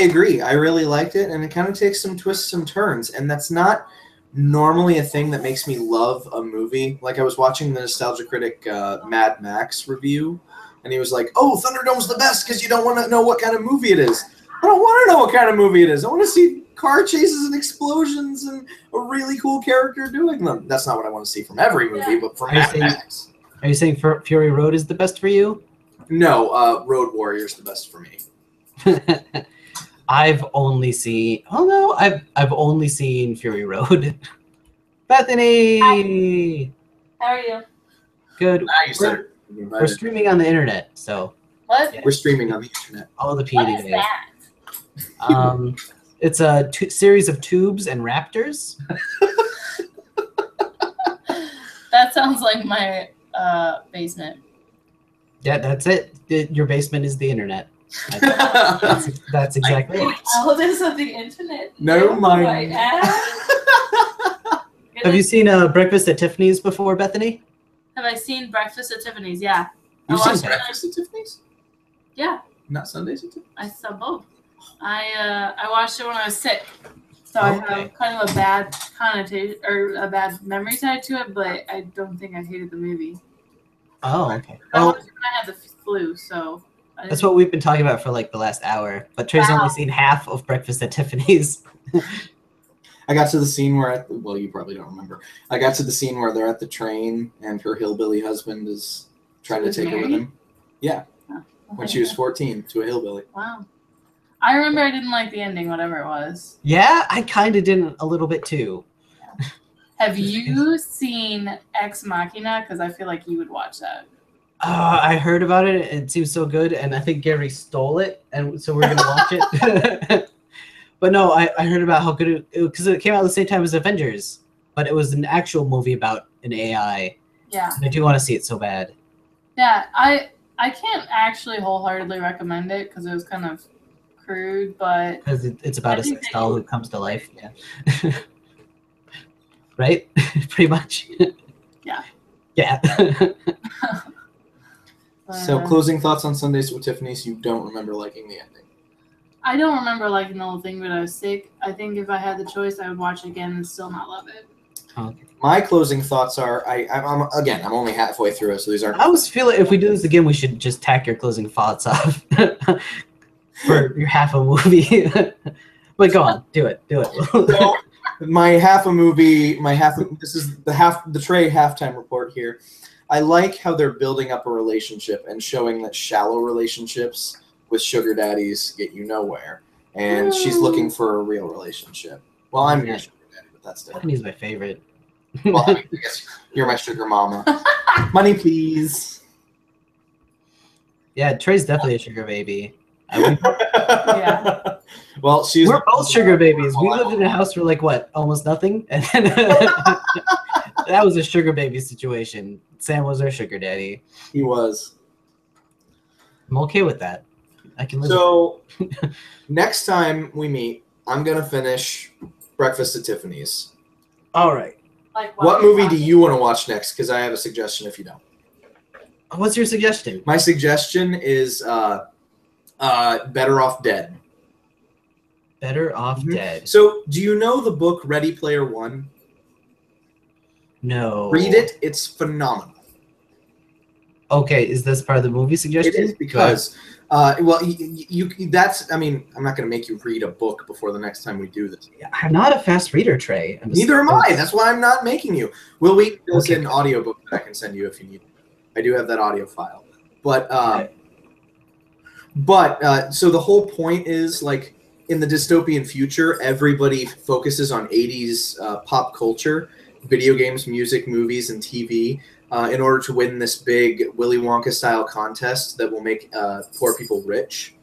agree. I really liked it, and it kind of takes some twists and turns, and that's not normally a thing that makes me love a movie. Like, I was watching the Nostalgia Critic Mad Max review, and he was like, "Oh, Thunderdome's the best because you don't want to know what kind of movie it is." I don't want to know what kind of movie it is. I want to see car chases and explosions and a really cool character doing them. That's not what I want to see from every movie, but from Mad Max.
Are you saying Fury Road is the best for you?
No, Road Warrior's the best for me.
I've only seen Fury Road. Bethany!
Hi. How are you?
Good.
We're
streaming on the internet, so.
What?
Yeah.
We're streaming on the internet.
All the
What is
PDA.
that?
It's a series of tubes and raptors.
That sounds like my basement.
Yeah, that's it. Your basement is the internet. That's exactly it.
Oh, there's of the internet.
No, my.
Right.
Have you seen Breakfast at Tiffany's before, Bethany?
Have I seen Breakfast at Tiffany's? Yeah.
You've
I
seen
watched it.
Breakfast at Tiffany's?
Yeah.
Not Sundays at Tiffany's?
I saw both. I watched it when I was sick, so I
Okay.
have kind of a bad connotation or a bad memory tied to it. But I don't think I hated the movie.
Oh, okay.
I
Oh,
watched it when I had the flu, so.
that's what we've been talking about for like the last hour. But Trey's
Wow.
only seen half of Breakfast at Tiffany's.
I got to the scene where, well, you probably don't remember. I got to the scene where they're at the train and her hillbilly husband is trying to take her with him. Yeah, when she was 14 to a hillbilly.
Wow. I remember I didn't like the ending, whatever it was.
Yeah, I kind of didn't a little bit too.
Have you seen Ex Machina? Because I feel like you would watch that.
I heard about it. It seems so good, and I think Gary stole it, and so we're gonna watch it. But no, I heard about how good it because it came out at the same time as Avengers, but it was an actual movie about an AI.
Yeah.
And I do want to see it so bad.
Yeah, I can't actually wholeheartedly recommend it because it was kind of crude, but
Because it's about
I
a
think
sex
that
doll
you-
who comes to life. Yeah. Right? Pretty much.
Yeah.
Yeah.
So, closing thoughts on Sundays with Tiffany's. You don't remember liking the ending.
I don't remember liking the whole thing, but I was sick. I think if I had the choice, I would watch it again and still not love it.
Okay.
My closing thoughts are, I'm only halfway through it, so these aren't.
I always feel like if we do this again, we should just tack your closing thoughts off for your half a movie. But go on, do it.
So, my half a movie, this is the Trey halftime report here. I like how they're building up a relationship and showing that shallow relationships with sugar daddies get you nowhere. And she's looking for a real relationship. Well, I'm your sugar daddy, but that's different.
Tiffany's my favorite.
Well, I guess you're my sugar mama. Money, please.
Yeah, Trey's definitely a sugar baby.
Yeah.
Well,
We're both sugar babies. We lived in a house for like what, almost nothing, and then that was a sugar baby situation. Sam was our sugar daddy.
He was.
I'm okay with that. I can live.
So, next time we meet, I'm gonna finish Breakfast at Tiffany's.
All right.
Like
What movie do you want to watch next? Because I have a suggestion if you don't.
What's your suggestion?
My suggestion is Better Off Dead.
Better Off Dead.
So, do you know the book Ready Player One?
No.
Read it. It's phenomenal.
Okay, is this part of the movie suggestion?
It is because, well, that's, I mean, I'm not going to make you read a book before the next time we do this.
I'm not a fast reader, Trey.
Neither am I. That's why I'm not making you. Will we? There's
Okay.
an audiobook that I can send you if you need it. I do have that audio file. But, so the whole point is, like, in the dystopian future, everybody focuses on 80s pop culture, video games, music, movies, and TV in order to win this big Willy Wonka-style contest that will make poor people rich.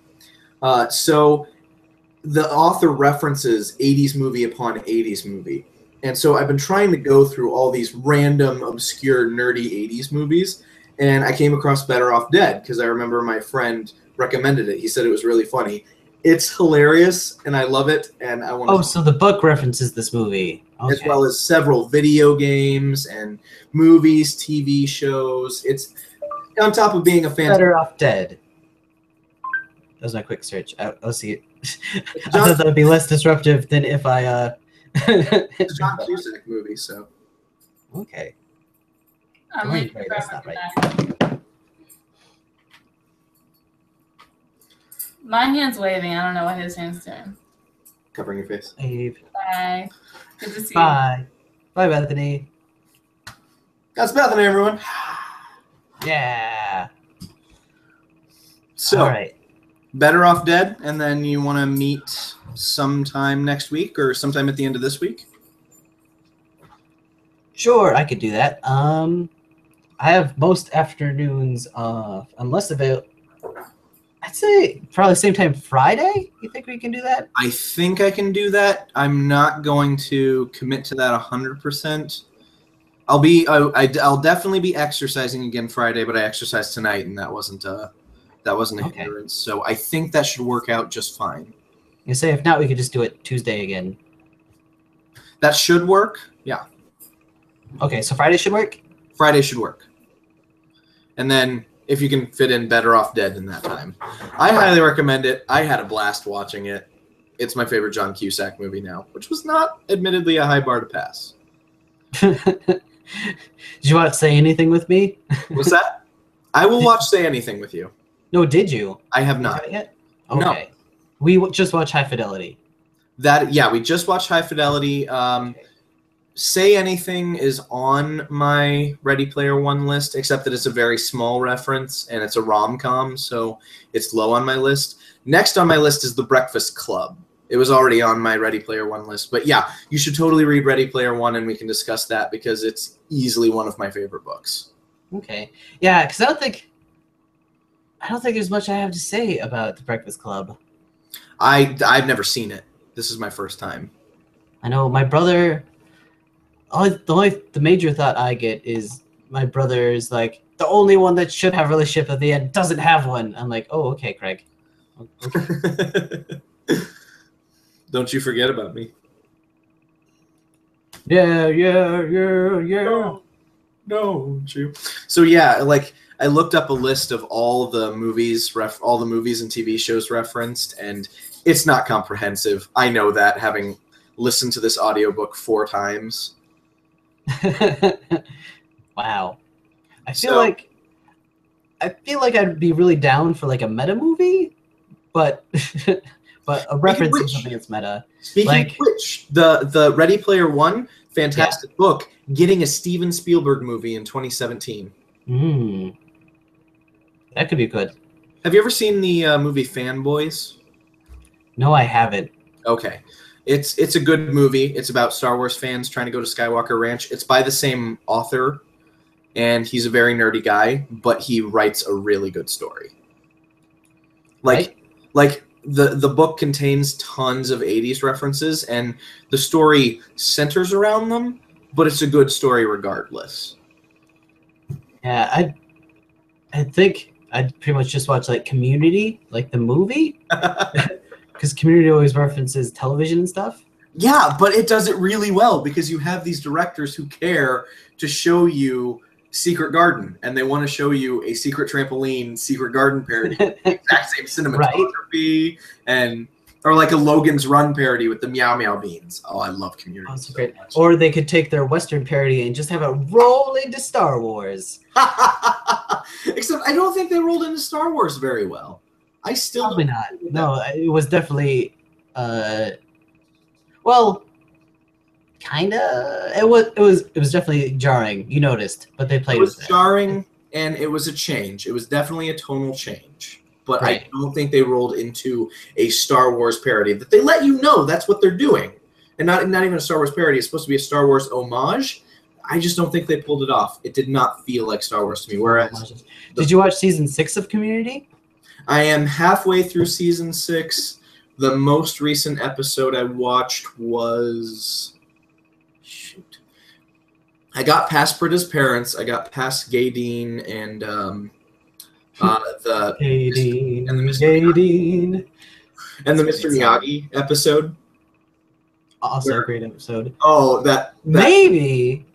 So the author references 80s movie upon 80s movie. And so I've been trying to go through all these random, obscure, nerdy 80s movies, and I came across Better Off Dead because I remember my friend recommended it. He said it was really funny. It's hilarious, and I love it, and I want to...
Oh, so the book references this movie. Okay.
As well as several video games and movies, TV shows. It's on top of being a fan.
Better Off Dead. That was my quick search. I'll see it. I
John-
thought that would be less disruptive than if I...
It's a John Cusack movie, so...
Okay.
I'm
Wait,
reading
that's
Breakfast
not
at My hand's waving. I don't know what his hand's doing.
Covering your face.
Leave.
Bye. Good to see you.
Bye. Bye, Bethany.
That's Bethany, everyone.
Yeah.
So,
All right.
Better Off Dead, and then you want to meet sometime next week or sometime at the end of this week?
Sure, I could do that. I have most afternoons off, unless I'd say probably same time Friday. You think we can do that?
I think I can do that. I'm not going to commit to that 100%. I'll definitely be exercising again Friday, but I exercised tonight, and that wasn't a
Okay.
hindrance. So I think that should work out just fine.
You say if not, we could just do it Tuesday again.
That should work. Yeah.
Okay, so Friday should work?
Friday should work. And then if you can fit in Better Off Dead in that time. I highly recommend it. I had a blast watching it. It's my favorite John Cusack movie now, which was not admittedly a high bar to pass.
Did you want to say anything with me?
What's that? I will watch Say Anything with you.
No, did you?
I have
You
not.
haven't yet?
No.
Okay. We just watched High Fidelity.
We just watched High Fidelity. Say Anything is on my Ready Player One list, except that it's a very small reference and it's a rom-com, so it's low on my list. Next on my list is The Breakfast Club. It was already on my Ready Player One list, but yeah, you should totally read Ready Player One, and we can discuss that because it's easily one of my favorite books.
Okay. Yeah, because I don't think there's much I have to say about The Breakfast Club.
I've never seen it. This is my first time.
I know my brother. The major thought I get is my brother is like the only one that should have a relationship at the end doesn't have one. I'm like, oh, okay, Craig. Okay.
Don't you forget about me.
Yeah.
No, don't you? So yeah, like I looked up a list of all the movies and TV shows referenced, and it's not comprehensive. I know that, having listened to this audiobook 4 times.
Wow. I feel like I'd be really down for like a meta movie, but a reference to something that's meta.
Speaking of which, the Ready Player One, fantastic book, getting a Steven Spielberg movie in 2017.
That could be good.
Have you ever seen the movie Fanboys?
No, I haven't.
Okay. It's a good movie. It's about Star Wars fans trying to go to Skywalker Ranch. It's by the same author, and he's a very nerdy guy, but he writes a really good story. Like the book contains tons of 80s references, and the story centers around them, but it's a good story regardless.
Yeah, I think I'd pretty much just watch like Community, like the movie. Because Community always references television and stuff.
Yeah, but it does it really well because you have these directors who care to show you Secret Garden, and they want to show you a Secret Trampoline, Secret Garden parody, the exact same cinematography, or like a Logan's Run parody with the Meow Meow Beans. Oh, I love Community.
Oh, so great. Or they could take their Western parody and just have it roll into Star Wars.
Except I don't think they rolled into Star Wars very well. I still
probably not. No, it was definitely, well, kinda. It was definitely jarring. You noticed, but they played. It was
jarring, and it was a change. It was definitely a tonal change. But right. I don't think they rolled into a Star Wars parody. That they let you know that's what they're doing, and not even a Star Wars parody. It's supposed to be a Star Wars homage. I just don't think they pulled it off. It did not feel like Star Wars to me. Whereas,
did you watch season 6 of Community?
I am halfway through season 6. The most recent episode I watched was... Shoot. I got past Britta's parents. I got past Gay Dean and the Mr. Miyagi episode.
Also a great episode.
Oh, that
maybe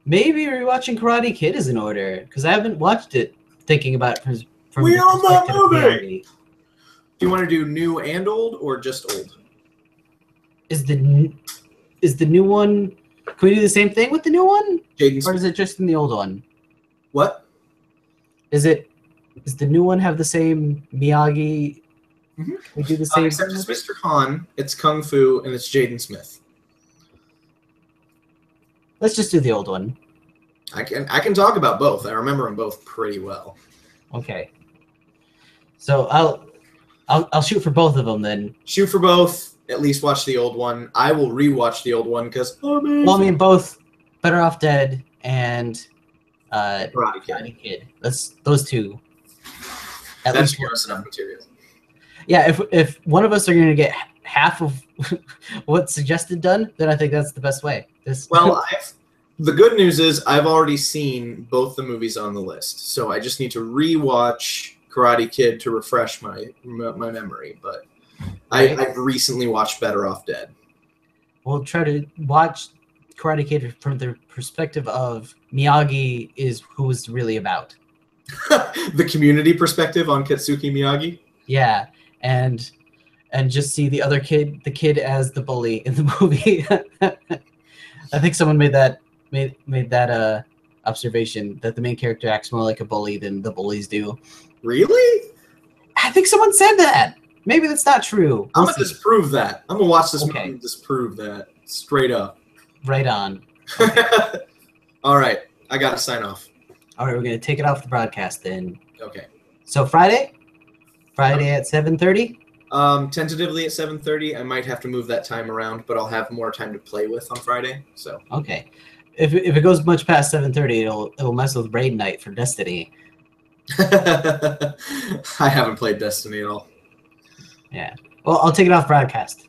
rewatching Karate Kid is in order because I haven't watched it. Thinking about it from
we own that movie. Do you want to do new and old or just old?
Is the new one? Can we do the same thing with the new one,
Jaden,
or is it just in the old one?
What?
Does the new one have the same Miyagi?
Mm-hmm.
We do the same.
Except it's Mr. Han, it's Kung Fu, and it's Jaden Smith.
Let's just do the old one.
I can talk about both. I remember them both pretty well.
Okay. So I'll shoot for both of them then.
Shoot for both. At least watch the old one. I will rewatch the old one because
well, I mean both Better Off Dead and
Karate
Kid. Those two.
That's enough material.
Yeah, if one of us are gonna get half of what's suggested done, then I think that's the best way.
Well, the good news is I've already seen both the movies on the list, so I just need to rewatch Karate Kid to refresh my memory. But
Right.
I've recently watched Better Off Dead.
We'll try to watch Karate Kid from the perspective of Miyagi is who it's really about.
The community perspective on Katsuki Miyagi.
Yeah, and just see the kid as the bully in the movie. I think someone made that observation that the main character acts more like a bully than the bullies do.
Really?
I think someone said that. Maybe that's not true.
I'm gonna disprove that. I'm gonna watch this
Okay.
movie and disprove that straight up.
Right on.
All right, I gotta sign off.
All right, we're gonna take it off the broadcast then.
Okay.
So Friday at 7:30.
Tentatively at 7:30. I might have to move that time around, but I'll have more time to play with on Friday. So.
Okay. If it goes much past 7:30, it'll mess with Raid Night for Destiny.
I haven't played Destiny at all.
Yeah. Well, I'll take it off broadcast.